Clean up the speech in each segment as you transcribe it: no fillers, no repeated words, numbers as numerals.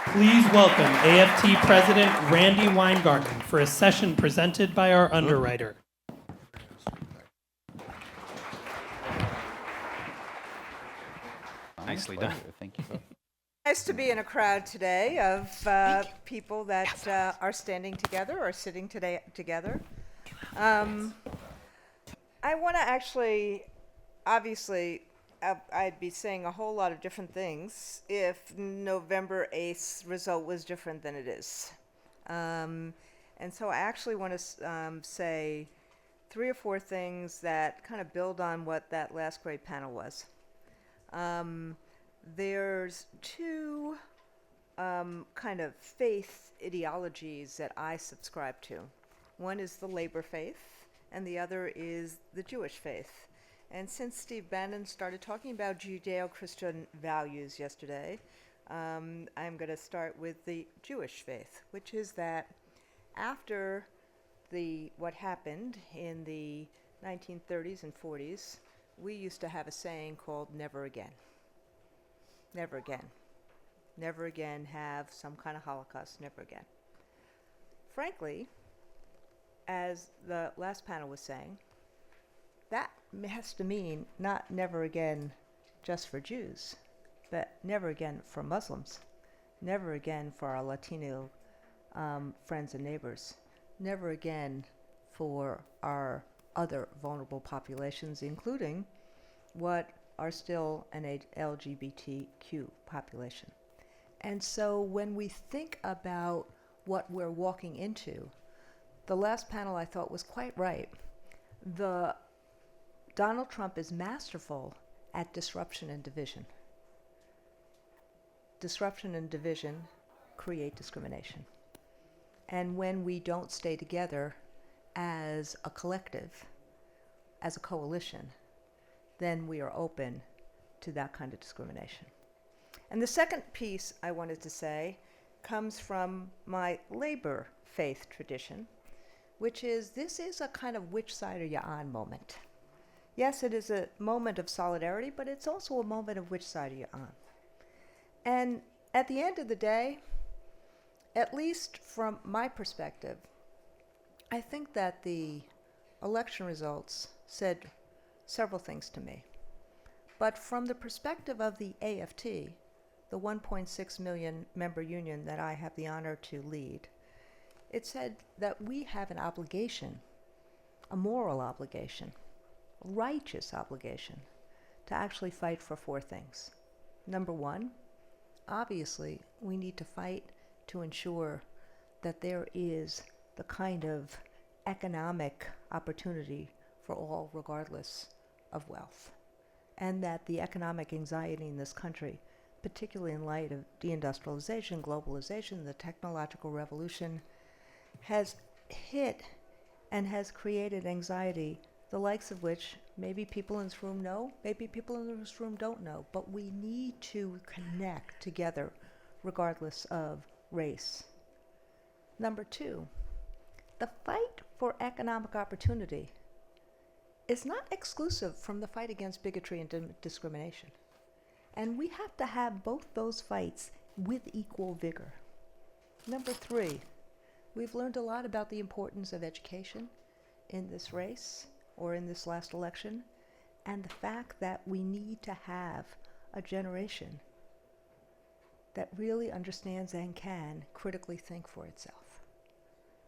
Please welcome AFT President Randi Weingarten for a session presented by our underwriter. Nicely done. Thank you. Nice to be in a crowd today of people that are standing together or sitting together. I want to actually, obviously, I'd be saying a whole lot of different things if November 8th result was different than it is. And so I actually want to say 3 or 4 things that kind of build on what that last great panel was. There's 2 kind of faith ideologies that I subscribe to. One is the labor faith, and the other is the Jewish faith. And since Steve Bannon started talking about Judeo-Christian values yesterday, I'm going to start with the Jewish faith, which is that after what happened in the 1930s and 40s, we used to have a saying called never again. Never again. Never again have some kind of Holocaust, never again. Frankly, as the last panel was saying, that has to mean not never again just for Jews, but never again for Muslims, never again for our Latino friends and neighbors, never again for our other vulnerable populations, including what are still an LGBTQ population. And so when we think about what we're walking into, the last panel I thought was quite right. Donald Trump is masterful at disruption and division. Disruption and division create discrimination. And when we don't stay together as a collective, as a coalition, then we are open to that kind of discrimination. And the second piece I wanted to say comes from my labor faith tradition, which is this is a kind of which side are you on moment. Yes, it is a moment of solidarity, but it's also a moment of which side are you on. And at the end of the day, at least from my perspective, I think that the election results said several things to me. But from the perspective of the AFT, the 1.6 million member union that I have the honor to lead, it said that we have an obligation, a moral obligation, a righteous obligation, to actually fight for 4 things. Number 1, obviously, we need to fight to ensure that there is the kind of economic opportunity for all, regardless of wealth, and that the economic anxiety in this country, particularly in light of deindustrialization, globalization, the technological revolution, has hit and has created anxiety, the likes of which maybe people in this room know, maybe people in this room don't know, but we need to connect together regardless of race. Number 2, the fight for economic opportunity is not exclusive from the fight against bigotry and discrimination. And we have to have both those fights with equal vigor. Number 3, we've learned a lot about the importance of education in this race or in this last election, and the fact that we need to have a generation that really understands and can critically think for itself.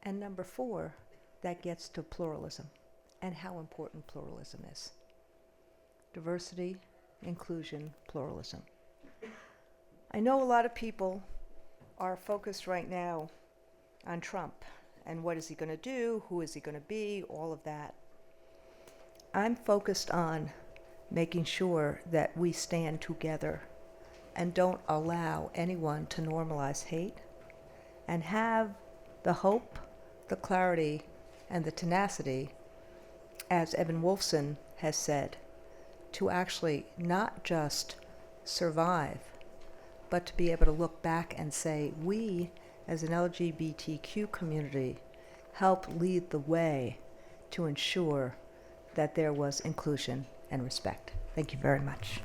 And number 4, that gets to pluralism and how important pluralism is. Diversity, inclusion, pluralism. I know a lot of people are focused right now on Trump and what is he going to do, who is he going to be, all of that. I'm focused on making sure that we stand together and don't allow anyone to normalize hate, and have the hope, the clarity, and the tenacity, as Evan Wolfson has said, to actually not just survive, but to be able to look back and say, we as an LGBTQ community helped lead the way to ensure that there was inclusion and respect. Thank you very much.